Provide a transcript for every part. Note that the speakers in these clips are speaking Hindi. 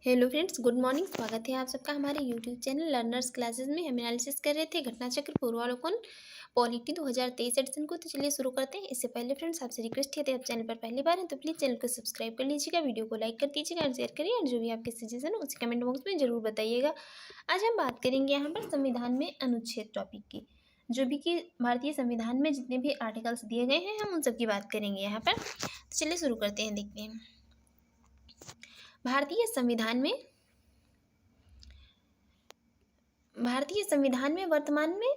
Hello friends, good morning. स्वागत है आप सबका हमारे यूट्यूब चैनल लर्नर्स क्लासेस में। हम एनालिसिस कर रहे थे घटना चक्र पूर्वावलोकन पॉलिटी 2023 एडिशन को। तो चलिए शुरू करते हैं। इससे पहले फ्रेंड्स आपसे रिक्वेस्ट है, तो आप चैनल पर पहली बार हैं तो प्लीज़ चैनल को सब्सक्राइब कर लीजिएगा, वीडियो को लाइक कर दीजिएगा और शेयर करिए, और जो भी आपके सजेशन हो उसे कमेंट बॉक्स में जरूर बताइएगा। आज हम बात करेंगे यहाँ पर संविधान में अनुच्छेद टॉपिक की, जो भी कि भारतीय संविधान में जितने भी आर्टिकल्स दिए गए हैं हम उन सब की बात करेंगे यहाँ पर। तो चलिए शुरू करते हैं। देखते हैं भारतीय संविधान में वर्तमान में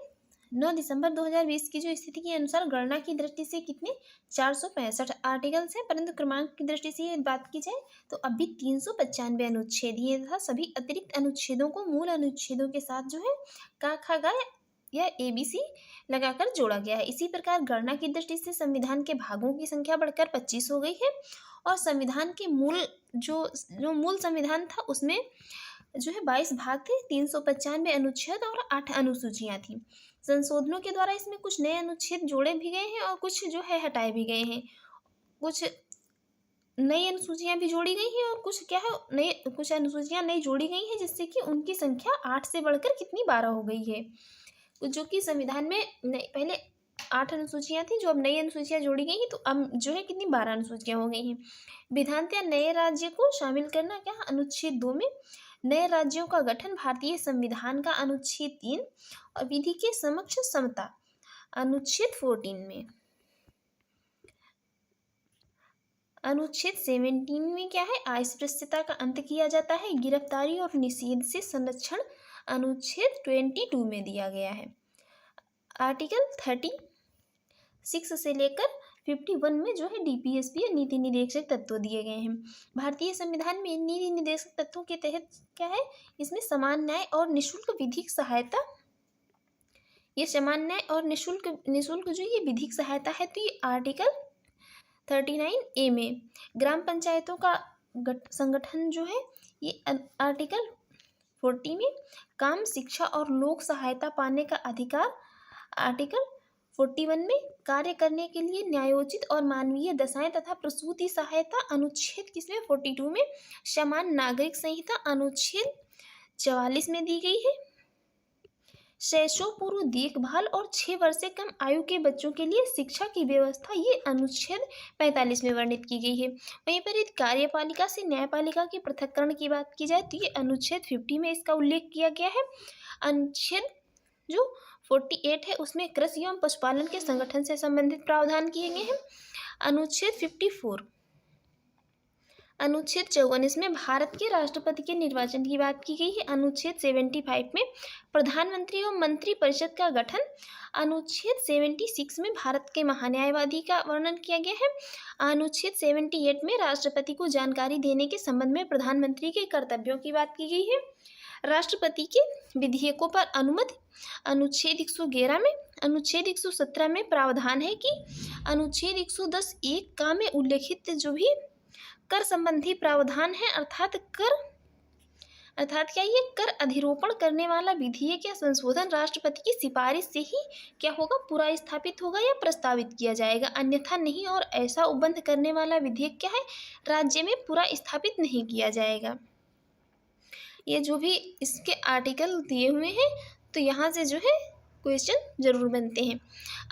9 दिसंबर 2020 की जो स्थिति के अनुसार गणना की दृष्टि से कितने 465 आर्टिकल्स हैं, परंतु क्रमांक की दृष्टि से ये बात की जाए तो अभी 395 अनुच्छेद ही तथा सभी अतिरिक्त अनुच्छेदों को मूल अनुच्छेदों के साथ जो है का खा गा या ABC लगाकर जोड़ा गया है। इसी प्रकार गणना की दृष्टि से संविधान के भागों की संख्या बढ़कर 25 हो गई है, और संविधान के मूल जो मूल संविधान था उसमें जो है 22 भाग थे, 395 अनुच्छेद और 8 अनुसूचियां थी। संशोधनों के द्वारा इसमें कुछ नए अनुच्छेद जोड़े भी गए हैं और कुछ जो है हटाए भी गए हैं। कुछ नई अनुसूचियां भी जोड़ी गई हैं और कुछ अनुसूचियां नई जोड़ी गई हैं, जिससे कि उनकी संख्या 8 से बढ़कर कितनी 12 हो गई है। जो कि संविधान में पहले 8 अनुसूचियां थी, जो अब नई अनुसूचियां जोड़ी गई हैं, तो अब जो है कितनी 12 अनुसूचियां हो गई हैं। विधानतः नए राज्य को शामिल करना क्या, अनुच्छेद 2 में नए राज्यों का गठन, भारतीय संविधान का अनुच्छेद 3, और विधि के समक्ष समता अनुच्छेद 14 में। अनुच्छेद 17 में क्या है, अस्पृश्यता का अंत किया जाता है, गिरफ्तारी और निषेध से संरक्षण अनुच्छेद 22 में दिया गया है। आर्टिकल 36 से लेकर 51 में जो है DPSP या नीति निर्देशक तत्व दिए गए हैं। भारतीय संविधान में नीति निर्देशक तत्वों के तहत क्या है, इसमें समान न्याय और निःशुल्क विधिक सहायता, ये समान न्याय और निःशुल्क जो ये विधिक सहायता है, तो ये आर्टिकल 39A में ग्राम पंचायतों का संगठन जो है, ये आर्टिकल 40 में काम, शिक्षा और लोक सहायता पाने का अधिकार, आर्टिकल 41 में कार्य करने के लिए न्यायोचित और मानवीय दशाएं तथा प्रसूति सहायता, अनुच्छेद किसमें 42 में समान नागरिक संहिता अनुच्छेद 44 में दी गई है। शैशव पूर्व देखभाल और 6 वर्ष से कम आयु के बच्चों के लिए शिक्षा की व्यवस्था, ये अनुच्छेद 45 में वर्णित की गई है। वहीं पर यदि कार्यपालिका से न्यायपालिका के पृथक्करण की बात की जाए तो ये अनुच्छेद 50 में इसका उल्लेख किया गया है। अनुच्छेद जो 48 है उसमें कृषि एवं पशुपालन के संगठन से संबंधित प्रावधान किए गए हैं। अनुच्छेद 54, अनुच्छेद 54 इसमें भारत के राष्ट्रपति के निर्वाचन की बात की गई है। अनुच्छेद 75 में प्रधानमंत्री एवं मंत्री परिषद का गठन, अनुच्छेद 76 में भारत के महान्यायवादी का वर्णन किया गया है। अनुच्छेद 78 में राष्ट्रपति को जानकारी देने के संबंध में प्रधानमंत्री के कर्तव्यों की बात की गई है। राष्ट्रपति के विधेयकों पर अनुमति, अनुच्छेद 111 में। अनुच्छेद 117 में प्रावधान है कि अनुच्छेद 110(1) का में उल्लेखित जो भी कर संबंधी प्रावधान है, अर्थात क्या ये कर अधिरोपण करने वाला विधेयक या संशोधन राष्ट्रपति की सिफारिश से ही क्या होगा, पूरा स्थापित होगा या प्रस्तावित किया जाएगा, अन्यथा नहीं। और ऐसा उपबंध करने वाला विधेयक क्या है, राज्य में पूरा स्थापित नहीं किया जाएगा। ये जो भी इसके आर्टिकल दिए हुए हैं, तो यहाँ से जो है क्वेश्चन जरूर बनते हैं।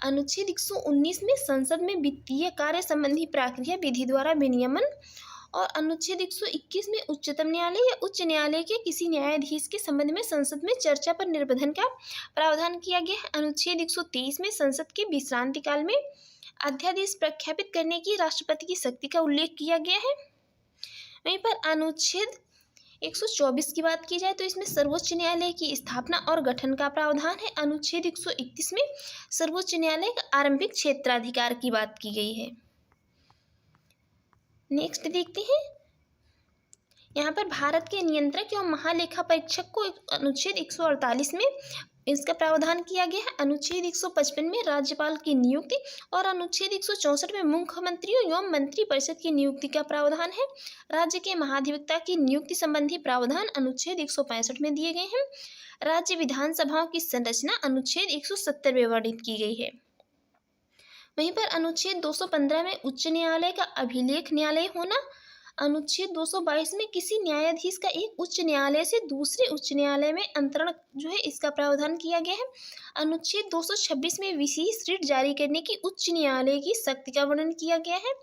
अनुच्छेद 119 में संसद में वित्तीय कार्य संबंधी प्रक्रिया विधि द्वारा विनियमन, और अनुच्छेद 121 में उच्चतम न्यायालय या उच्च न्यायालय के किसी न्यायाधीश के संबंध में संसद में चर्चा पर निर्बंधन का प्रावधान किया गया है। अनुच्छेद 123 में संसद के विश्रांति काल में अध्यादेश प्रख्यापित करने की राष्ट्रपति की शक्ति का उल्लेख किया गया है। वहीं पर अनुच्छेद 124 की बात की जाए तो इसमें सर्वोच्च न्यायालय की स्थापना और गठन का प्रावधान है। अनुच्छेद 131 में सर्वोच्च न्यायालय का आरंभिक क्षेत्राधिकार की बात की गई है। नेक्स्ट देखते हैं, यहाँ पर भारत के नियंत्रक एवं महालेखा परीक्षक को अनुच्छेद 148 में इसका प्रावधान किया गया है। अनुच्छेद 155 में राज्यपाल की नियुक्ति, और अनुच्छेद 164 में मुख्यमंत्रियों एवं मंत्री परिषद की नियुक्ति का प्रावधान है। राज्य के महाधिवक्ता की नियुक्ति संबंधी प्रावधान अनुच्छेद 165 में दिए गए हैं। राज्य विधानसभाओं की संरचना अनुच्छेद 170 में वर्णित की गई है। वहीं पर अनुच्छेद 215 में उच्च न्यायालय का अभिलेख न्यायालय होना, अनुच्छेद 222 में किसी न्यायाधीश का एक उच्च न्यायालय से दूसरे उच्च न्यायालय में अंतरण जो है इसका प्रावधान किया गया है। अनुच्छेद 226 में विशेष रिट जारी करने की उच्च न्यायालय की शक्ति का वर्णन किया गया है।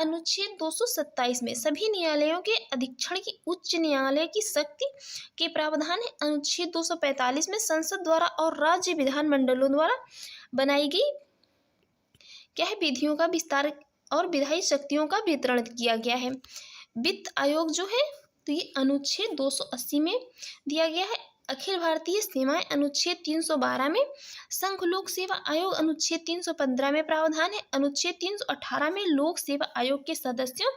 अनुच्छेद 227 में सभी न्यायालयों के अधीक्षण की उच्च न्यायालय की शक्ति के प्रावधान है। अनुच्छेद 245 में संसद द्वारा और राज्य विधानमंडलों द्वारा बनाई गई क्या है विधियों का विस्तार और विधायी शक्तियों का वितरण किया गया है। वित्त आयोग जो है तो ये अनुच्छेद 280 में दिया गया है। अखिल भारतीय सीमाएं अनुच्छेद 312 में। संघ लोक सेवा आयोग अनुच्छेद 315 में प्रावधान है। अनुच्छेद 318 में लोक सेवा आयोग के सदस्यों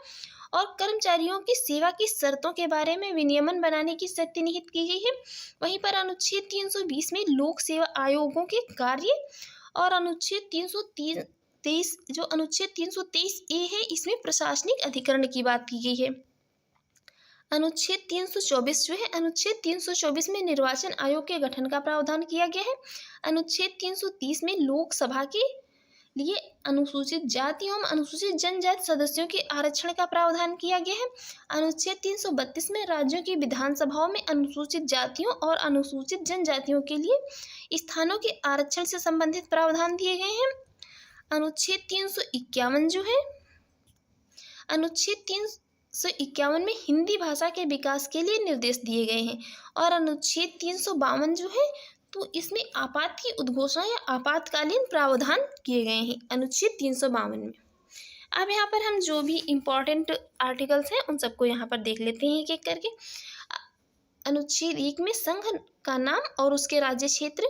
और कर्मचारियों की सेवा की शर्तों के बारे में विनियमन बनाने की शक्ति निहित की गई है। वहीं पर अनुच्छेद 320 में लोक सेवा आयोगों के कार्य और अनुच्छेद 323 जो अनुच्छेद 323 ए है इसमें प्रशासनिक अधिकरण की बात की गई है। अनुच्छेद 324 जो है अनुच्छेद 324 में निर्वाचन आयोग के गठन का प्रावधान किया गया है। अनुच्छेद 330 में लोकसभा के लिए अनुसूचित जाति एवं अनुसूचित जनजाति सदस्यों के आरक्षण का प्रावधान किया गया है। अनुच्छेद 332 में राज्यों की विधानसभाओं में अनुसूचित जातियों और अनुसूचित जनजातियों के लिए स्थानों के आरक्षण से संबंधित प्रावधान दिए गए हैं। अनुच्छेद 351 जो है अनुच्छेद 351 में हिंदी भाषा के विकास के लिए निर्देश दिए गए हैं। और अनुच्छेद 352 जो है तो इसमें आपात की उद्घोषणा या आपातकालीन प्रावधान किए गए हैं अनुच्छेद 352 में। अब यहाँ पर हम जो भी इम्पोर्टेंट आर्टिकल्स हैं उन सबको यहाँ पर देख लेते हैं एक एक करके। अनुच्छेद 1 में संघ का नाम और उसके राज्य क्षेत्र।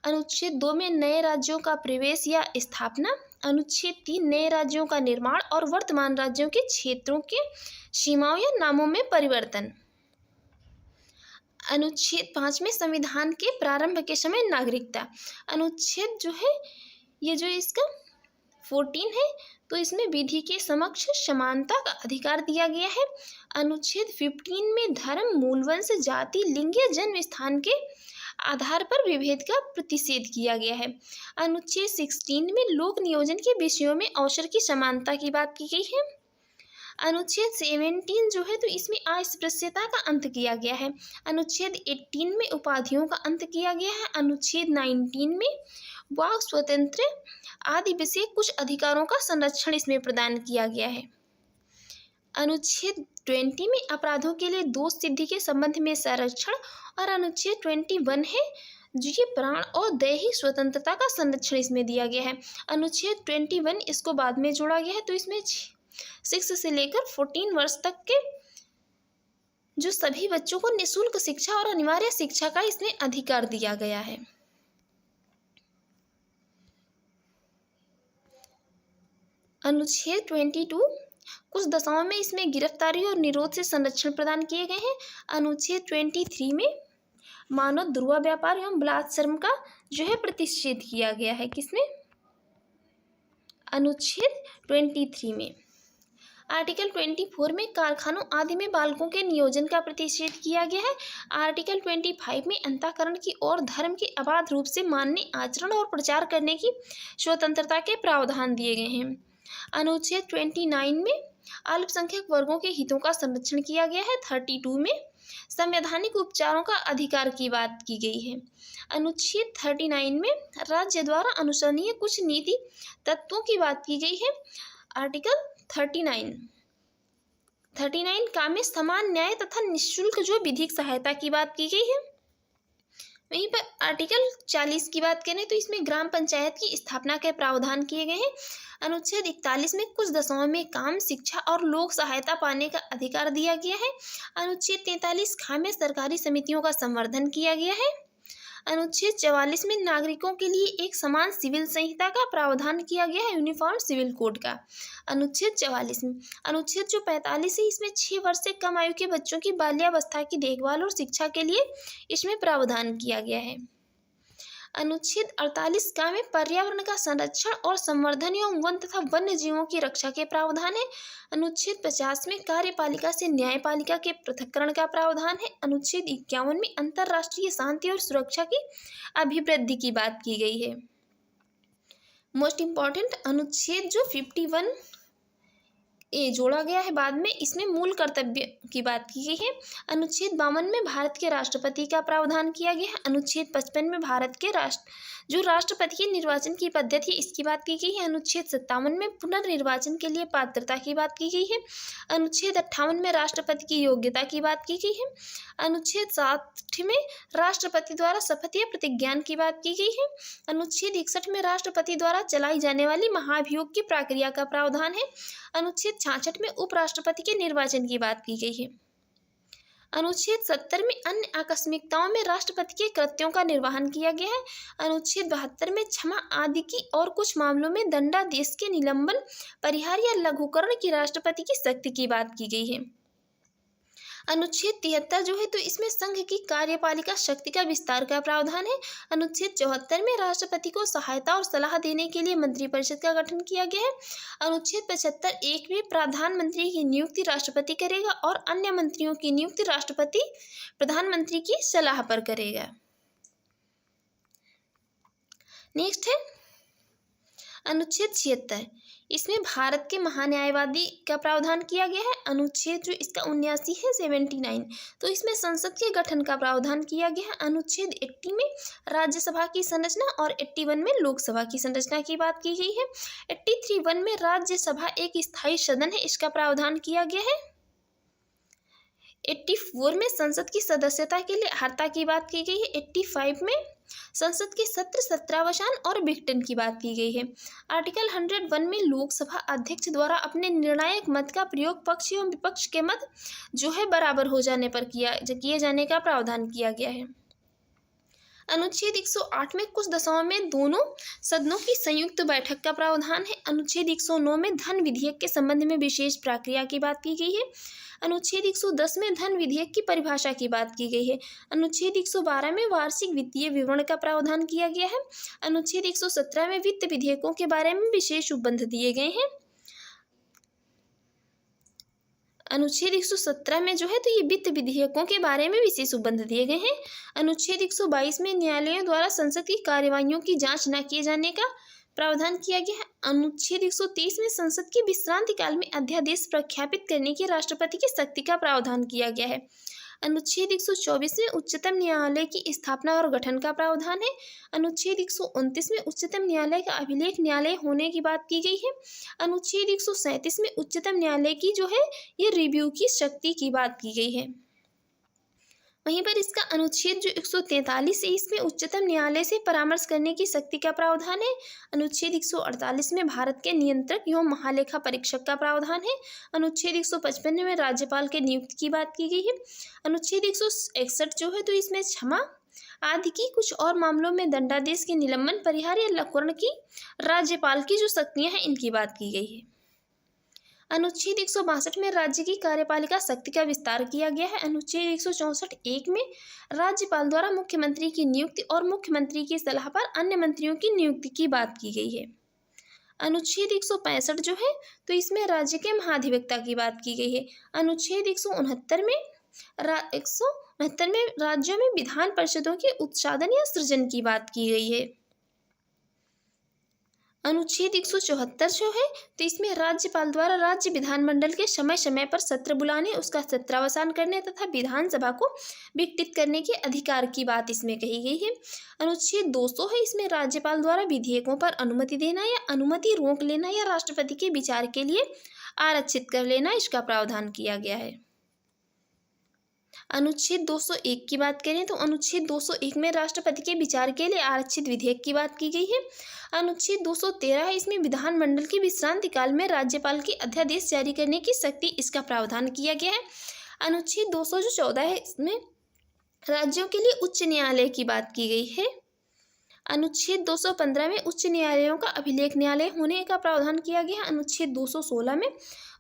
अनुच्छेद 2 में नए राज्यों का प्रवेश या स्थापना। अनुच्छेद 3 नए राज्यों का निर्माण और वर्तमान राज्यों के क्षेत्रों के सीमाओं या नामों में परिवर्तन। अनुच्छेद 5 में संविधान के प्रारंभ के समय नागरिकता। अनुच्छेद जो है ये जो इसका 14 है तो इसमें विधि के समक्ष समानता का अधिकार दिया गया है। अनुच्छेद 15 में धर्म, मूलवंश, जाति, लिंग या जन्म स्थान के आधार पर विभेद का प्रतिषेध किया गया है। अनुच्छेद 16 में लोक नियोजन के विषयों में अवसर की समानता की बात की गई है। अनुच्छेद 17 जो है तो इसमें अस्पृश्यता का अंत किया गया है। अनुच्छेद 18 में उपाधियों का अंत किया गया है। अनुच्छेद 19 में वाक स्वतंत्र आदि विषय कुछ अधिकारों का संरक्षण इसमें प्रदान किया गया है। अनुच्छेद 20 में अपराधों के लिए दोष सिद्धि के संबंध में संरक्षण। और अनुच्छेद 21 है जो ये प्राण और दैहिक स्वतंत्रता का संरक्षण इसमें दिया गया है। अनुच्छेद 21 इसको बाद में जोड़ा गया है तो इसमें 6 से लेकर 14 वर्ष तक के जो सभी बच्चों को निःशुल्क शिक्षा और अनिवार्य शिक्षा का इसमें अधिकार दिया गया है। अनुच्छेद 22 कुछ दशाओं में इसमें गिरफ्तारी और निरोध से संरक्षण प्रदान किए गए हैं। अनुच्छेद 23 में मानव द्रुवा व्यापार एवं बलात्सर्म का जो है प्रतिषेध किया गया है। किसमें? अनुच्छेद 23 में। आर्टिकल 24 में कारखानों आदि में बालकों के नियोजन का प्रतिषेध किया गया है। आर्टिकल 25 में अंतःकरण की और धर्म के अबाध रूप से मानने, आचरण और प्रचार करने की स्वतंत्रता के प्रावधान दिए गए हैं। अनुच्छेद 29 में अल्पसंख्यक वर्गों के हितों का संरक्षण किया गया है। 32 में संवैधानिक उपचारों का अधिकार की बात की गई है। अनुच्छेद 39 में राज्य द्वारा अनुसरणीय कुछ नीति तत्वों की बात की गई है। आर्टिकल 39 का में समान न्याय तथा निःशुल्क जो विधिक सहायता की बात की गई है। वहीं पर आर्टिकल 40 की बात करें तो इसमें ग्राम पंचायत की स्थापना के प्रावधान किए गए हैं। अनुच्छेद 41 में कुछ दशाओं में काम, शिक्षा और लोक सहायता पाने का अधिकार दिया गया है। अनुच्छेद 43 खा में सरकारी समितियों का संवर्धन किया गया है। अनुच्छेद 44 में नागरिकों के लिए एक समान सिविल संहिता का प्रावधान किया गया है, यूनिफॉर्म सिविल कोड का। अनुच्छेद 44 में अनुच्छेद जो 45 है इसमें 6 वर्ष से कम आयु के बच्चों की बाल्यावस्था की देखभाल और शिक्षा के लिए इसमें प्रावधान किया गया है। अनुच्छेद 48 का में पर्यावरण का संरक्षण और संवर्धन एवं वन तथा वन्य जीवों की रक्षा के प्रावधान है। अनुच्छेद 50 में कार्यपालिका से न्यायपालिका के पृथक्करण का प्रावधान है। अनुच्छेद 51 में अंतर्राष्ट्रीय शांति और सुरक्षा की अभिवृद्धि की बात की गई है। मोस्ट इम्पॉर्टेंट अनुच्छेद जो 51 ये जोड़ा गया है बाद में। इसमें मूल कर्तव्य की बात की गई है। अनुच्छेद 52 में भारत के राष्ट्रपति का प्रावधान किया गया है। अनुच्छेद 55 में भारत के राष्ट्रपति के निर्वाचन की पद्धति इसकी बात की गई है। अनुच्छेद 57 में पुनर्निर्वाचन के लिए पात्रता की बात की गई है। अनुच्छेद 58 में राष्ट्रपति की योग्यता की बात की गई है। अनुच्छेद 60 में राष्ट्रपति द्वारा शपथ या प्रतिज्ञान की बात की गई है। अनुच्छेद 61 में राष्ट्रपति द्वारा चलाई जाने वाली महाभियोग की प्रक्रिया का प्रावधान है। अनुच्छेद 66 में उपराष्ट्रपति के निर्वाचन की बात की गई है। अनुच्छेद 70 में अन्य आकस्मिकताओं में राष्ट्रपति के कृत्यों का निर्वहन किया गया है। अनुच्छेद 72 में क्षमा आदि की और कुछ मामलों में दंडादेश के निलंबन, परिहार या लघुकरण की राष्ट्रपति की शक्ति की बात की गई है। अनुच्छेद 73 जो है तो इसमें संघ की कार्यपालिका शक्ति का विस्तार का प्रावधान है। अनुच्छेद 74 में राष्ट्रपति को सहायता और सलाह देने के लिए मंत्रिपरिषद का गठन किया गया है। अनुच्छेद 75(1) में प्रधानमंत्री की नियुक्ति राष्ट्रपति करेगा और अन्य मंत्रियों की नियुक्ति राष्ट्रपति प्रधानमंत्री की सलाह पर करेगा। नेक्स्ट है अनुच्छेद 76। इसमें भारत के महान्यायवादी का प्रावधान किया गया है। अनुच्छेद जो इसका 79 है 79, तो इसमें संसद के गठन का प्रावधान किया गया है। अनुच्छेद 80 में राज्यसभा की संरचना और 81 में लोकसभा की संरचना की बात की गई है। 83(1) में राज्यसभा एक स्थायी सदन है, इसका प्रावधान किया गया है। 84 में संसद की सदस्यता के लिए अर्हता की बात की गई है। 85 में संसद के सत्र सत्रावसान और विघटन की बात की गई है। आर्टिकल 101 में लोकसभा अध्यक्ष द्वारा अपने निर्णायक मत का प्रयोग पक्ष एवं विपक्ष के मत जो है बराबर हो जाने पर किए जाने का प्रावधान किया गया है। अनुच्छेद 108 में कुछ दशाओं में दोनों सदनों की संयुक्त बैठक का प्रावधान है। अनुच्छेद 109 में धन विधेयक के संबंध में विशेष प्रक्रिया की बात की गई है। अनुच्छेद 110 में धन विधेयक की परिभाषा की बात की गई है। अनुच्छेद 112 में वार्षिक वित्तीय विवरण का प्रावधान किया गया है। अनुच्छेद 117 में वित्त विधेयकों के बारे में विशेष उपबंध दिए गए हैं। अनुच्छेद 117 में जो है तो ये वित्त विधेयकों के बारे में विशेष उपबंध दिए गए हैं। अनुच्छेद 122 में न्यायालयों द्वारा संसद की कार्यवाहियों की जांच न किए जाने का प्रावधान किया गया है। अनुच्छेद 123 में संसद के विश्रांति काल में अध्यादेश प्रख्यापित करने की राष्ट्रपति की शक्ति का प्रावधान किया गया है। अनुच्छेद 124 में उच्चतम न्यायालय की स्थापना और गठन का प्रावधान है। अनुच्छेद 129 में उच्चतम न्यायालय का अभिलेख न्यायालय होने की बात की गई है। अनुच्छेद 137 में उच्चतम न्यायालय की जो है ये रिव्यू की शक्ति की बात की गई है। वहीं पर इसका अनुच्छेद जो 143 है इसमें उच्चतम न्यायालय से परामर्श करने की शक्ति का प्रावधान है। अनुच्छेद 148 में भारत के नियंत्रक एवं महालेखा परीक्षक का प्रावधान है। अनुच्छेद 155 में राज्यपाल के नियुक्ति की बात की गई है। अनुच्छेद 161 जो है तो इसमें क्षमा आदि की कुछ और मामलों में दंडादेश के निलंबन, परिहार या लघुकरण की राज्यपाल की जो शक्तियां हैं इनकी बात की गई है। अनुच्छेद 162 में राज्य की कार्यपालिका शक्ति का विस्तार किया गया है। अनुच्छेद 164(1) में राज्यपाल द्वारा मुख्यमंत्री की नियुक्ति और मुख्यमंत्री की सलाह पर अन्य मंत्रियों की नियुक्ति की बात की गई है। अनुच्छेद 165 जो है तो इसमें राज्य के महाधिवक्ता की बात की गई है। अनुच्छेद 169 में राज्यों में विधान परिषदों के उत्साधन या सृजन की बात की गई है। अनुच्छेद 174 जो है तो इसमें राज्यपाल द्वारा राज्य विधानमंडल के समय समय पर सत्र बुलाने, उसका सत्रावसान करने तथा विधानसभा को विघटित करने के अधिकार की बात इसमें कही गई है। अनुच्छेद 200 है, इसमें राज्यपाल द्वारा विधेयकों पर अनुमति देना या अनुमति रोक लेना या राष्ट्रपति के विचार के लिए आरक्षित कर लेना इसका प्रावधान किया गया है। अनुच्छेद 201 की बात करें तो अनुच्छेद 201 में राष्ट्रपति के विचार के लिए आरक्षित विधेयक की बात की गई है। अनुच्छेद 213 है, इसमें विधानमंडल की विश्रांति काल में राज्यपाल की अध्यादेश जारी करने की शक्ति इसका प्रावधान किया गया है। अनुच्छेद 214 है, इसमें राज्यों के लिए उच्च न्यायालय की बात की गई है। अनुच्छेद 215 में उच्च न्यायालयों का अभिलेख न्यायालय होने का प्रावधान किया गया है। अनुच्छेद 216 में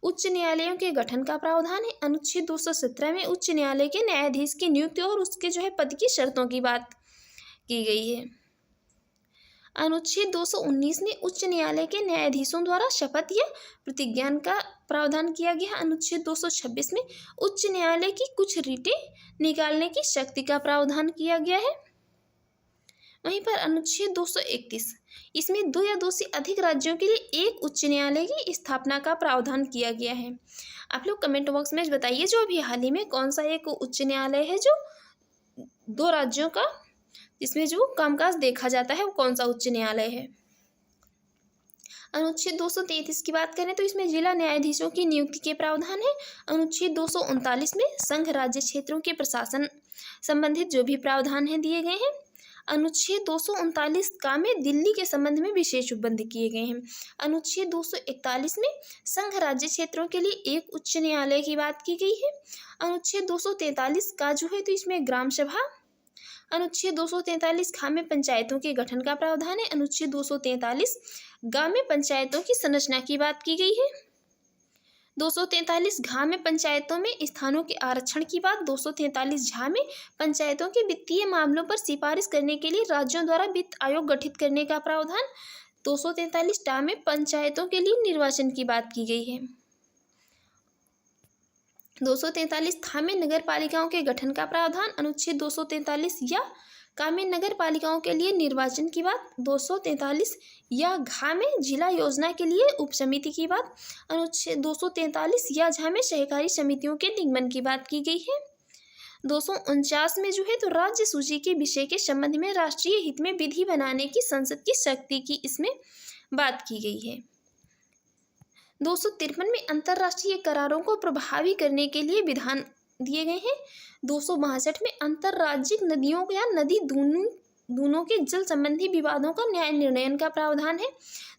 उच्च न्यायालयों के गठन का प्रावधान है। अनुच्छेद 217 में उच्च न्यायालय के न्यायाधीश की नियुक्ति और उसके जो है पद की शर्तों की बात की गई है। अनुच्छेद 219 में उच्च न्यायालय के न्यायाधीशों द्वारा शपथ या प्रतिज्ञान का प्रावधान किया गया है। अनुच्छेद 226 में उच्च न्यायालय की कुछ रिटें निकालने की शक्ति का प्रावधान किया गया है। वहीं पर अनुच्छेद 231, इसमें 2 या 2 से अधिक राज्यों के लिए एक उच्च न्यायालय की स्थापना का प्रावधान किया गया है। आप लोग कमेंट बॉक्स में बताइए जो अभी हाल ही में कौन सा एक उच्च न्यायालय है जो 2 राज्यों का इसमें जो कामकाज देखा जाता है वो कौन सा उच्च न्यायालय है। अनुच्छेद 233 की बात करें तो इसमें जिला न्यायाधीशों की नियुक्ति के प्रावधान है। अनुच्छेद 239 में संघ राज्य क्षेत्रों के प्रशासन संबंधित जो भी प्रावधान है दिए गए हैं। अनुच्छेद 239 का में दिल्ली के संबंध में विशेष उपबंध किए गए हैं। अनुच्छेद 241 में संघ राज्य क्षेत्रों के लिए एक उच्च न्यायालय की बात की गई है। अनुच्छेद 243 का जो है तो इसमें ग्राम सभा। अनुच्छेद 243 खा में पंचायतों के गठन का प्रावधान है। अनुच्छेद 243 गा में पंचायतों की संरचना की बात की गई है। 243 घा में पंचायतों में स्थानों के आरक्षण की बात। 243 झा में पंचायतों के वित्तीय मामलों पर सिफारिश करने के लिए राज्यों द्वारा वित्त आयोग गठित करने का प्रावधान। 243 टा में पंचायतों के लिए निर्वाचन की बात की गई है। 243 था में नगर पालिकाओं के गठन का प्रावधान। अनुच्छेद 243 या का में नगर पालिकाओं के लिए निर्वाचन की बात। 243 या घा में जिला योजना के लिए उपसमिति की बात। अनुच्छेद 243 या झा में सहकारी समितियों के निगमन की बात की गई है। 249 में जो है तो राज्य सूची के विषय के संबंध में राष्ट्रीय हित में विधि बनाने की संसद की शक्ति की इसमें बात की गई है। 253 में अंतर्राष्ट्रीय करारों को प्रभावी करने के लिए दिए गए हैं। 262 में अंतर्राज्यिक नदियों या नदी दोनों के जल संबंधी विवादों का न्याय निर्णयन का प्रावधान है।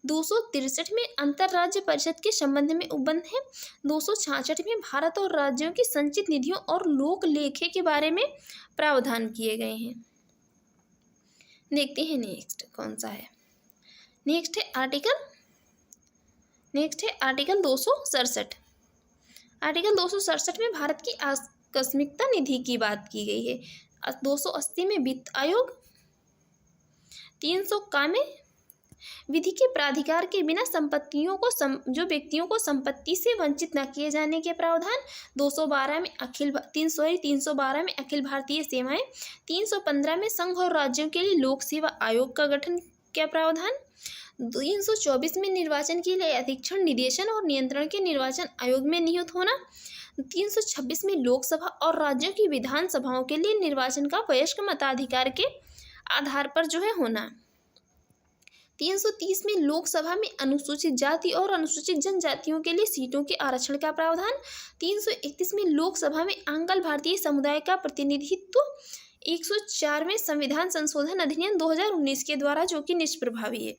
263 में अंतर्राज्य परिषद के संबंध में उपबंध है। 266 में भारत और राज्यों की संचित निधियों और लोक लेखे के बारे में प्रावधान किए गए हैं। देखते हैं नेक्स्ट कौन सा है। नेक्स्ट है आर्टिकल 267। आर्टिकल 267 में भारत की आकस्मिकता निधि की बात की गई है। 280 में वित्त आयोग। 300 का में विधि के प्राधिकार के बिना संपत्तियों को जो व्यक्तियों को संपत्ति से वंचित न किए जाने के प्रावधान। 212 में 312 में अखिल भारतीय सेवाएं। 315 में संघ और राज्यों के लिए लोक सेवा आयोग का गठन का प्रावधान। 324 में निर्वाचन के लिए अधीक्षण निदेशन और नियंत्रण के निर्वाचन आयोग में नियुक्त होना। 326 में लोकसभा और राज्यों की विधानसभाओं के लिए निर्वाचन का वयस्क मताधिकार के आधार पर जो है होना। 330 में लोकसभा में अनुसूचित जाति और अनुसूचित जनजातियों के लिए सीटों के आरक्षण का प्रावधान। 331 में लोकसभा में आंग्ल भारतीय समुदाय का प्रतिनिधित्व। 104 में संविधान संशोधन अधिनियम 2019 के द्वारा जो कि निष्प्रभावी है।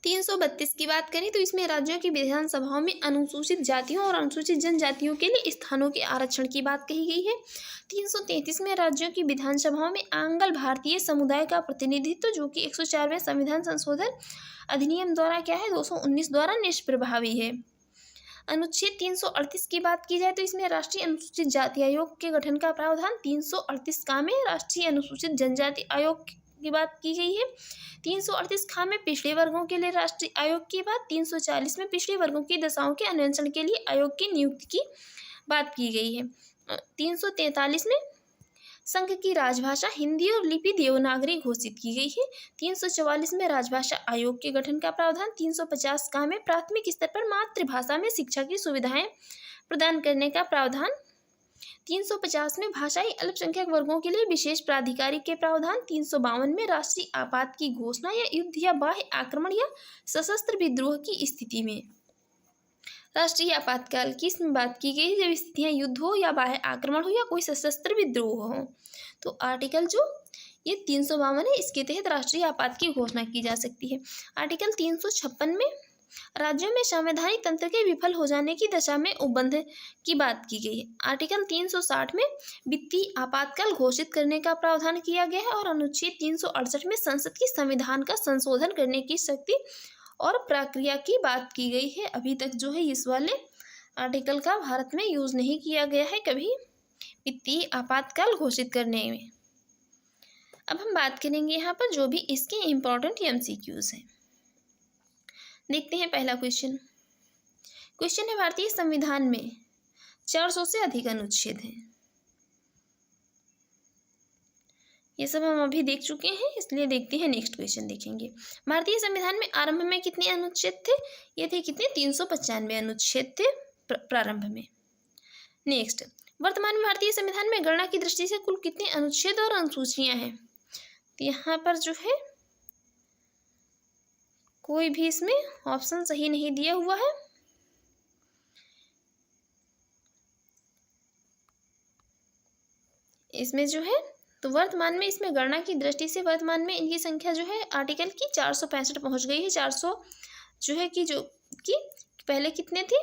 332 की बात करें तो इसमें राज्यों की विधानसभाओं में अनुसूचित जातियों और अनुसूचित जनजातियों के लिए स्थानों के आरक्षण की बात कही गई है। 333 में राज्यों की विधानसभाओं में आंग्ल भारतीय समुदाय का प्रतिनिधित्व जो कि 104वें संविधान संशोधन अधिनियम द्वारा क्या है 219 द्वारा निष्प्रभावी है। अनुच्छेद 338 की बात की जाए तो इसमें राष्ट्रीय अनुसूचित जाति आयोग के गठन का प्रावधान। 338 का में राष्ट्रीय अनुसूचित जनजाति आयोग की बात की गई है। 338 खा में पिछड़े वर्गों के लिए राष्ट्रीय आयोग की बात। 340 में पिछड़े वर्गों की दशाओं के अन्वेषण के लिए आयोग की नियुक्ति की बात की गई है। 343 में संघ की राजभाषा हिंदी और लिपि देवनागरी घोषित की गई है। 344 में राजभाषा आयोग के गठन का प्रावधान। 350 का में प्राथमिक स्तर पर मातृभाषा में शिक्षा की सुविधाएं प्रदान करने का प्रावधान। 350 में भाषाई अल्पसंख्यक वर्गों के लिए विशेष प्राधिकारी के प्रावधान। 352 में राष्ट्रीय आपात की घोषणा या युद्ध या बाह्य आक्रमण या सशस्त्र विद्रोह की स्थिति में राष्ट्रीय आपातकाल की इसमें बात की गई जब स्थितियां युद्ध हो या बाह्य आक्रमण हो या कोई सशस्त्र विद्रोह हो। तो आर्टिकल जो ये 352 है इसके तहत राष्ट्रीय आपात की घोषणा की जा सकती है। आर्टिकल 356 में राज्यों में संवैधानिक तंत्र के विफल हो जाने की दशा में उपबंध की बात की गई है। आर्टिकल 360 में वित्तीय आपातकाल घोषित करने का प्रावधान किया गया है और अनुच्छेद 368 में संसद की संविधान का संशोधन करने की शक्ति और प्रक्रिया की बात की गई है। अभी तक जो है इस वाले आर्टिकल का भारत में यूज नहीं किया गया है कभी वित्तीय आपातकाल घोषित करने में। अब हम बात करेंगे यहाँ पर जो भी इसके इम्पोर्टेंट MCQs हैं। देखते हैं पहला क्वेश्चन है भारतीय संविधान में 400 से अधिक अनुच्छेद हैं। ये सब हम अभी देख चुके हैं, इसलिए देखते हैं नेक्स्ट क्वेश्चन देखेंगे। भारतीय संविधान में आरंभ में कितने अनुच्छेद थे? ये थे कितने? 395 अनुच्छेद थे प्रारंभ में। नेक्स्ट, वर्तमान में भारतीय संविधान में गणना की दृष्टि से कुल कितने अनुच्छेद और अनुसूचियां हैं? तो यहाँ पर जो है कोई भी इसमें ऑप्शन सही नहीं दिया हुआ है। इसमें जो है तो वर्तमान में इसमें गणना की दृष्टि से वर्तमान में इनकी संख्या जो है आर्टिकल की 465 पहुंच गई है। 400 जो है कि पहले कितने थे,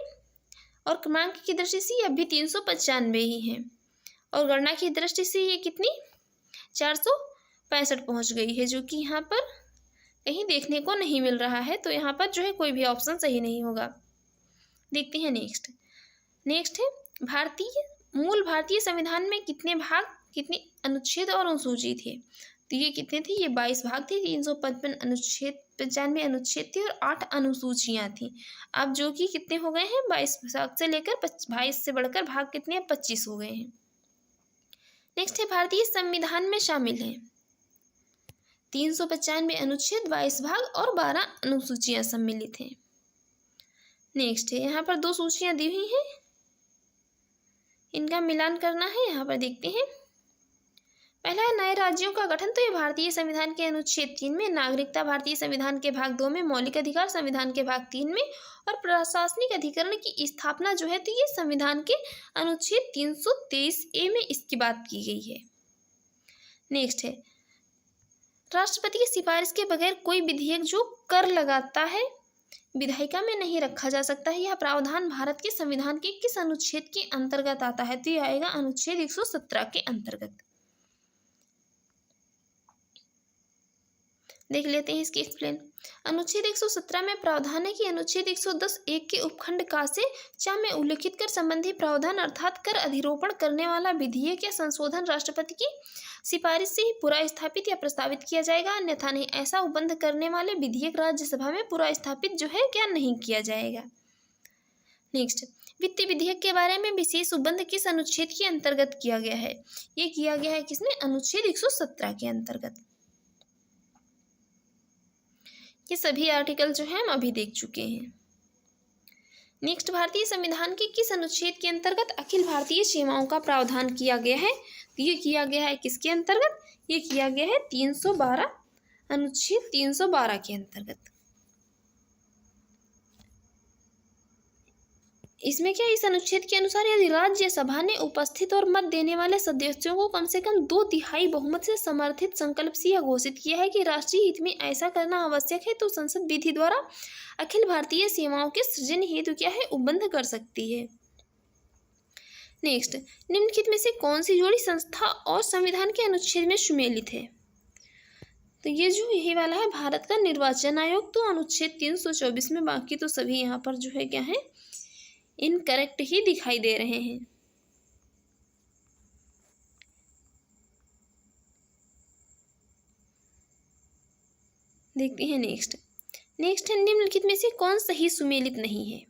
और क्रमांक की दृष्टि से ये अभी 395 ही हैं, और गणना की दृष्टि से ये कितनी 465 पहुंच गई है, जो कि यहाँ पर कहीं देखने को नहीं मिल रहा है। तो यहाँ पर जो है कोई भी ऑप्शन सही नहीं होगा। देखते हैं नेक्स्ट है मूल भारतीय संविधान में कितने भाग, कितने अनुच्छेद और अनुसूची थे? तो ये कितने थे? ये 22 भाग थे, 355 अनुच्छेद, 95 अनुच्छेद थे और 8 अनुसूचियां थी। अब जो कि कितने हो गए हैं? 22 भाग से लेकर 22 से बढ़कर भाग कितने हैं? 25 हो गए हैं। नेक्स्ट है भारतीय संविधान में शामिल है 395 अनुच्छेद, 22 भाग और 12 अनुसूचियां सम्मिलित हैं। नेक्स्ट है यहाँ पर 2 सूचियां दी हुई हैं, इनका मिलान करना है। यहाँ पर देखते हैं, पहला है नए राज्यों का गठन। तो ये भारतीय संविधान के अनुच्छेद 3 में, नागरिकता भारतीय संविधान के भाग 2 में, मौलिक अधिकार संविधान के भाग 3 में, और प्रशासनिक अधिकरण की स्थापना जो है तो ये संविधान के अनुच्छेद 323A में इसकी बात की गई है। नेक्स्ट है राष्ट्रपति की सिफारिश के बगैर कोई विधेयक जो कर लगाता है विधायिका में नहीं रखा जा सकता है। यह प्रावधान भारत के संविधान के किस अनुच्छेद के अंतर्गत आता है? तो यह आएगा अनुच्छेद 117 के अंतर्गत। देख लेते हैं इसकी एक्सप्लेन। अनुच्छेद 117 में प्रावधान है कि अनुच्छेद 110(1) के उपखंड का से चा में उल्लिखित कर संबंधी प्रावधान अर्थात कर अधिरोपण करने वाला विधेयक या संशोधन राष्ट्रपति की सिफारिश से ही पूरा स्थापित या प्रस्तावित किया जाएगा, अन्यथा नहीं। ऐसा उपबंध करने वाले विधेयक राज्यसभा में पूरा स्थापित जो है क्या नहीं किया जाएगा। नेक्स्ट, वित्तीय विधेयक के बारे में विशेष उपबंध किस अनुच्छेद के अंतर्गत किया गया है? ये किया गया है किसने? अनुच्छेद 117 के अंतर्गत। ये सभी आर्टिकल जो है हम अभी देख चुके हैं। नेक्स्ट, भारतीय संविधान के किस अनुच्छेद के अंतर्गत अखिल भारतीय सेवाओं का प्रावधान किया गया है? ये किया गया है किसके अंतर्गत? ये किया गया है 312 अनुच्छेद 312 के अंतर्गत। इसमें क्या, इस अनुच्छेद के अनुसार यदि राज्यसभा ने उपस्थित और मत देने वाले सदस्यों को कम से कम 2/3 बहुमत से समर्थित संकल्प से यह घोषित किया है कि राष्ट्रीय हित में ऐसा करना आवश्यक है, तो संसद विधि द्वारा अखिल भारतीय सेवाओं के सृजन हेतु क्या है? उपबंध कर सकती है। नेक्स्ट, निम्नलिखित में से कौन सी जोड़ी संस्था और संविधान के अनुच्छेद में सुमेलित है? तो ये जो यही वाला है भारत का निर्वाचन आयोग, तो अनुच्छेद 324 में। बाकी तो सभी यहाँ पर जो है क्या है इनकरेक्ट ही दिखाई दे रहे हैं। देखते हैं नेक्स्ट है निम्नलिखित में से कौन सही सुमेलित नहीं है?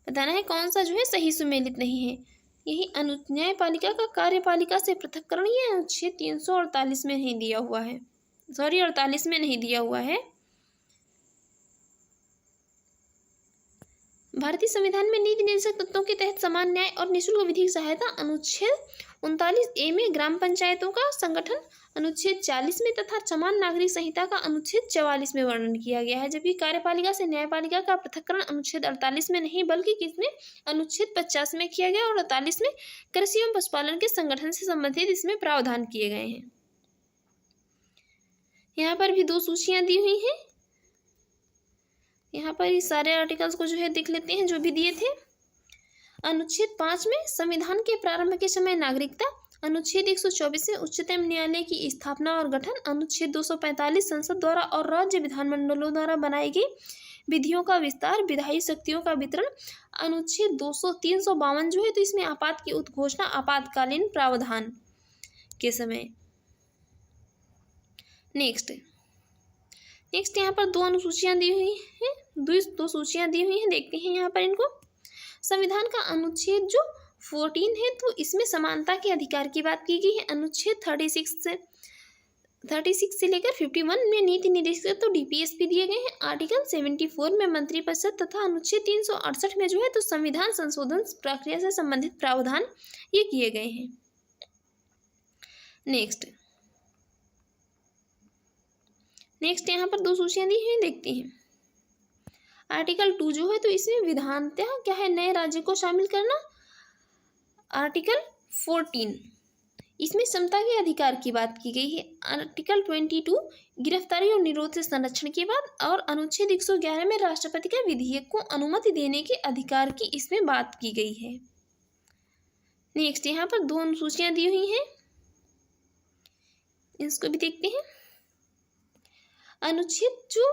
बताना है कौन सा जो है सही सुमेलित नहीं है। यही न्यायपालिका का कार्यपालिका से पृथक्करण, ये अनुच्छेद 348 में नहीं दिया हुआ है, 48 में नहीं दिया हुआ है। भारतीय संविधान में नीति निर्देशक तत्वों के तहत समान न्याय और निःशुल्क विधिक सहायता अनुच्छेद 39A में, ग्राम पंचायतों का संगठन अनुच्छेद 40 में तथा समान नागरिक संहिता का अनुच्छेद 44 में वर्णन किया गया है। जबकि कार्यपालिका से न्यायपालिका का पृथक्करण अनुच्छेद 48 में नहीं बल्कि किसमें? अनुच्छेद 50 में किया गया, और 48 में कृषि एवं पशुपालन के संगठन से संबंधित इसमें प्रावधान किए गए हैं। यहाँ पर भी 2 सूचियां दी हुई हैं। यहाँ पर इस सारे आर्टिकल्स को जो है देख लेते हैं जो भी दिए थे। अनुच्छेद 5 में संविधान के प्रारंभ के समय नागरिकता, अनुच्छेद 124 में उच्चतम न्यायालय की स्थापना और गठन, अनुच्छेद 245 संसद द्वारा और राज्य विधानमंडलों द्वारा बनाई गई विधियों का विस्तार, विधायी शक्तियों का वितरण, अनुच्छेद 352 जो है तो इसमें आपात की उद्घोषणा आपातकालीन प्रावधान के समय। नेक्स्ट यहाँ पर 2 अनुसूचियां दी हुई हैं, 2 सूचियां दी हुई हैं। देखते हैं यहाँ पर इनको। संविधान का अनुच्छेद जो 14 है तो इसमें समानता के अधिकार की बात की गई है। अनुच्छेद 36 से 36 से लेकर 51 में नीति निर्देशक तो डीपीएसपी दिए गए हैं। आर्टिकल 74 में मंत्रिपरिषद तथा अनुच्छेद 368 में जो है तो संविधान संशोधन प्रक्रिया से संबंधित प्रावधान ये किए गए हैं। नेक्स्ट यहाँ पर 2 सूचियाँ दी हैं, देखते हैं। आर्टिकल 2 जो है तो इसमें विधानतः क्या है, नए राज्य को शामिल करना। आर्टिकल 14 इसमें समता के अधिकार की बात की गई है। आर्टिकल 22 गिरफ्तारी और निरोध से संरक्षण की बात, और अनुच्छेद 111 में राष्ट्रपति का विधेयक को अनुमति देने के अधिकार की इसमें बात की गई है। नेक्स्ट यहाँ पर 2 अनुसूचियां दी हुई हैं, इसको भी देखते हैं। अनुच्छेद जो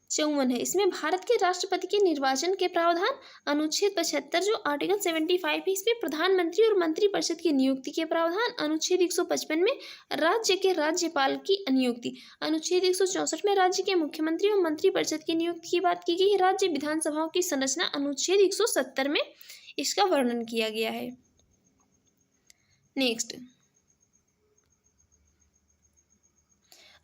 54 है इसमें भारत के राष्ट्रपति के निर्वाचन के प्रावधान। अनुच्छेद 75 जो आर्टिकल 75 है इसमें प्रधानमंत्री और मंत्रिपरिषद की नियुक्ति के प्रावधान। अनुच्छेद 155 में राज्य के राज्यपाल की नियुक्ति। अनुच्छेद 164 में राज्य के मुख्यमंत्री और मंत्रिपरिषद की नियुक्ति की बात की गई है। राज्य विधानसभाओं की संरचना अनुच्छेद 170 में इसका वर्णन किया गया है। नेक्स्ट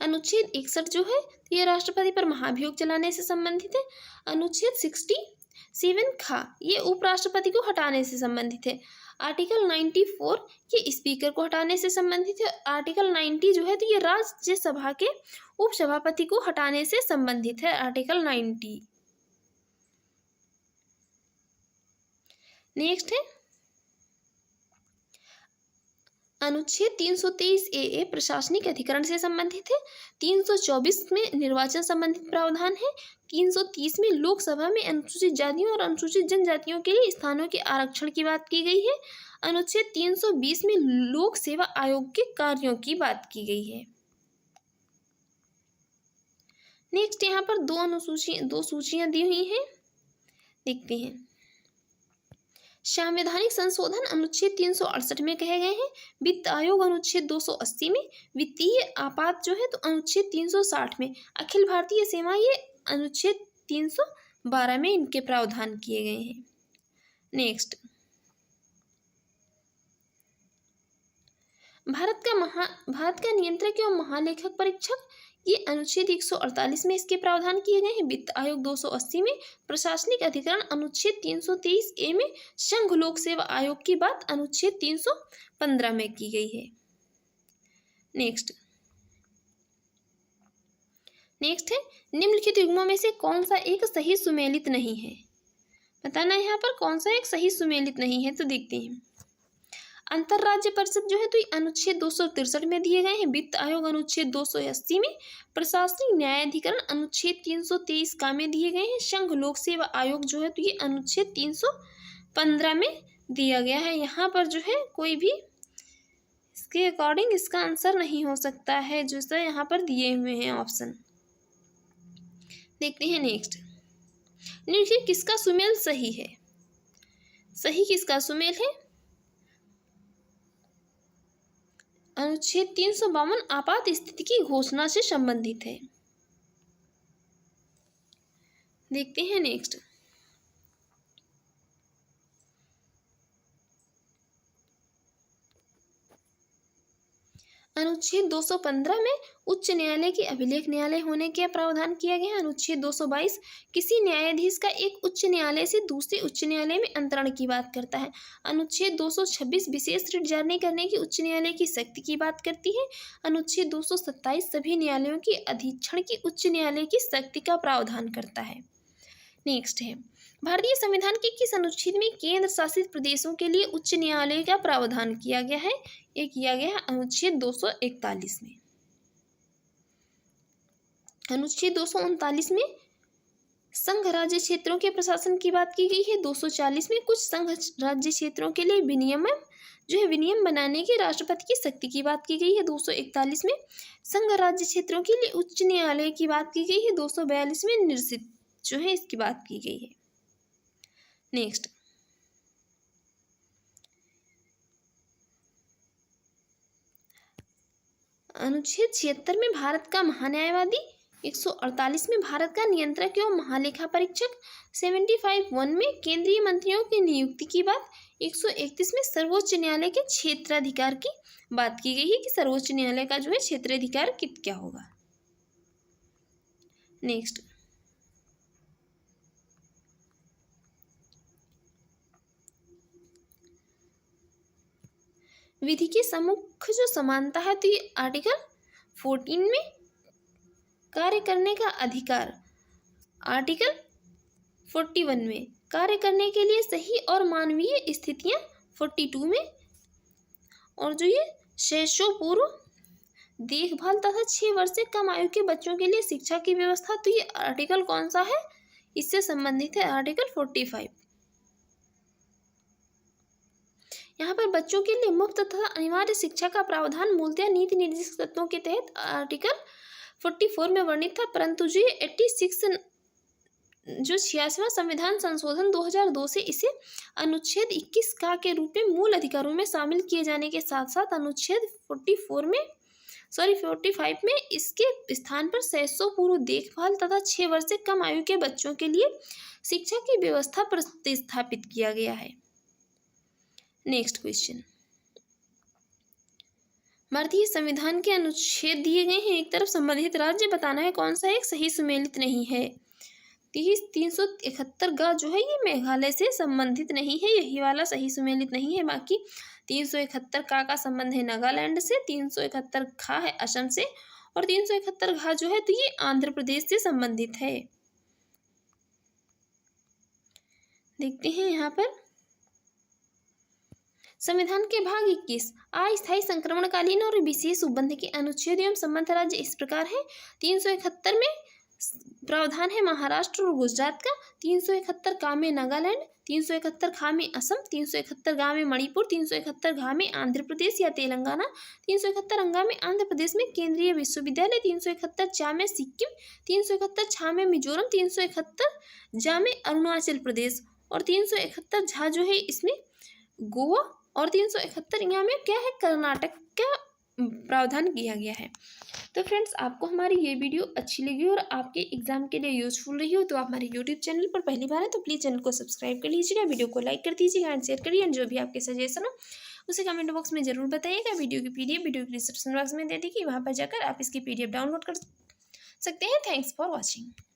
अनुच्छेद 61 जो है ये राष्ट्रपति पर महाभियोग चलाने से संबंधित है। अनुच्छेद 67 खा ये उपराष्ट्रपति को हटाने से संबंधित है। आर्टिकल 94 ये स्पीकर को हटाने से संबंधित है। आर्टिकल 90 जो है तो ये राज्यसभा के उपसभापति को हटाने से संबंधित है। आर्टिकल 90। नेक्स्ट है अनुच्छेद 323 ए प्रशासनिक अधिकरण से संबंधित है। 324 में निर्वाचन संबंधित प्रावधान है। 330 में लोकसभा में अनुसूचित जातियों और अनुसूचित जनजातियों के लिए स्थानों के आरक्षण की बात की गई है। अनुच्छेद 320 में लोक सेवा आयोग के कार्यों की बात की गई है। नेक्स्ट यहाँ पर 2 सूचियां दी हुई हैं, देखते हैं। संवैधानिक संशोधन अनुच्छेद 368 में कहे गए हैं। वित्त आयोग अनुच्छेद 280 में। वित्तीय आपात जो है तो अनुच्छेद 360 में। अखिल भारतीय सेवा ये अनुच्छेद 312 में इनके प्रावधान किए गए हैं। नेक्स्ट भारत का नियंत्रक एवं महालेखक परीक्षक ये अनुच्छेद 148 में इसके प्रावधान किए गए हैं। वित्त आयोग 280 में। प्रशासनिक अधिकरण अनुच्छेद 323 ए में। संघ लोक सेवा आयोग की बात अनुच्छेद 315 में की गई है। नेक्स्ट है निम्नलिखित युग्मों में से कौन सा एक सही सुमेलित नहीं है, बताना यहाँ पर कौन सा एक सही सुमेलित नहीं है। तो देखते हैं। अंतरराज्य परिषद जो है तो ये अनुच्छेद 263 में दिए गए हैं। वित्त आयोग अनुच्छेद 280 में। प्रशासनिक न्यायाधिकरण अनुच्छेद 323 का में दिए गए हैं। संघ लोक सेवा आयोग जो है तो ये अनुच्छेद 315 में दिया गया है। यहाँ पर जो है कोई भी इसके अकॉर्डिंग इसका आंसर नहीं हो सकता है, जो सा यहाँ पर दिए हुए हैं ऑप्शन। देखते हैं नेक्स्ट। निम्नलिखित किसका सुमेल सही है, सही किसका सुमेल है। अनुच्छेद 352 आपात स्थिति की घोषणा से संबंधित है। देखते हैं नेक्स्ट। अनुच्छेद 215 में उच्च न्यायालय की अभिलेख न्यायालय होने का प्रावधान किया गया है। अनुच्छेद 222 किसी न्यायाधीश का एक उच्च न्यायालय से दूसरे उच्च न्यायालय में अंतरण की बात करता है। अनुच्छेद 226 विशेष रिट जारी करने की उच्च न्यायालय की शक्ति की बात करती है। अनुच्छेद 227 सभी न्यायालयों की अधीक्षण की उच्च न्यायालय की शक्ति का प्रावधान करता है। नेक्स्ट है भारतीय संविधान के किस अनुच्छेद में केंद्र शासित प्रदेशों के लिए उच्च न्यायालय का प्रावधान किया गया है। ये किया गया है अनुच्छेद 241 में। अनुच्छेद 239 में संघ राज्य क्षेत्रों के प्रशासन की बात की गई है। 240 में कुछ संघ राज्य क्षेत्रों के लिए विनियम बनाने की राष्ट्रपति की शक्ति की बात की गई है। 241 में संघ राज्य क्षेत्रों के लिए उच्च न्यायालय की बात की गई है। 242 में निश्चित जो है इसकी बात की गई है। नेक्स्ट अनुच्छेद 76 में भारत का महान्यायवादी 148 में भारत का नियंत्रक एवं महालेखा परीक्षक। 75(1) में केंद्रीय मंत्रियों की नियुक्ति की बात। 131 में सर्वोच्च न्यायालय के क्षेत्राधिकार की बात की गई है कि सर्वोच्च न्यायालय का जो है क्षेत्राधिकार क्या होगा। नेक्स्ट, विधि की सम्मुख जो समानता है, तो ये आर्टिकल 14 में कार्य करने का अधिकार, आर्टिकल 41 में कार्य करने के लिए सही और मानवीय स्थितियां 42 में, और जो ये शैशव पूर्व देखभाल तथा 6 वर्ष से कम आयु के बच्चों के लिए शिक्षा की व्यवस्था, तो ये आर्टिकल कौन सा है, इससे संबंधित है आर्टिकल 45। यहाँ पर बच्चों के लिए मुफ्त तथा अनिवार्य शिक्षा का प्रावधान मूलतः नीति निर्देशक तत्वों के तहत आर्टिकल 44 में वर्णित था, परंतु जो 86 जो 86वां संविधान संशोधन 2002 से इसे अनुच्छेद 21 का के रूप में मूल अधिकारों में शामिल किए जाने के साथ साथ अनुच्छेद 45 में इसके स्थान पर शैशव पूर्व देखभाल तथा 6 वर्ष से कम आयु के बच्चों के लिए शिक्षा की व्यवस्था प्रतिस्थापित किया गया है। नेक्स्ट क्वेश्चन, भारतीय संविधान के अनुच्छेद दिए गए हैं, एक तरफ संबंधित राज्य बताना है कौन सा एक सही सुमेलित नहीं है। 371 का जो है ये मेघालय से संबंधित नहीं है, यही वाला सही सुमेलित नहीं है। बाकी 371 का संबंध है नागालैंड से, 371 खा है असम से, और 371 घा जो है तो ये आंध्र प्रदेश से संबंधित है। देखते हैं यहाँ पर संविधान के भाग 21 अस्थायी संक्रमणकालीन और विशेष उपबंध के अनुच्छेद एवं संबंध राज्य इस प्रकार है। 371 में प्रावधान है महाराष्ट्र और गुजरात का, 371 का में नागालैंड, 371 खा में असम, 371 गा में मणिपुर, 371 घा में आंध्र प्रदेश या तेलंगाना, 371 अंगा में आंध्र प्रदेश में केंद्रीय विश्वविद्यालय, 371 चा में सिक्किम, 371 छा में मिजोरम, 371 जा में अरुणाचल प्रदेश, और 371 झा जो है इसमें गोवा, और 371 यहाँ में क्या है कर्नाटक का प्रावधान किया गया है। तो फ्रेंड्स, आपको हमारी ये वीडियो अच्छी लगी और आपके एग्जाम के लिए यूजफुल रही हो तो आप हमारे यूट्यूब चैनल पर पहली बार है तो प्लीज़ चैनल को सब्सक्राइब कर लीजिएगा, वीडियो को लाइक कर दीजिएगा एंड शेयर करिए, एंड जो भी आपके सजेशन हो उसे कमेंट बॉक्स में जरूर बताइएगा। वीडियो की PDF वीडियो के डिस्क्रिप्शन बॉक्स में दे दी कि वहाँ पर जाकर आप इसकी PDF डाउनलोड कर सकते हैं। Thanks for watching.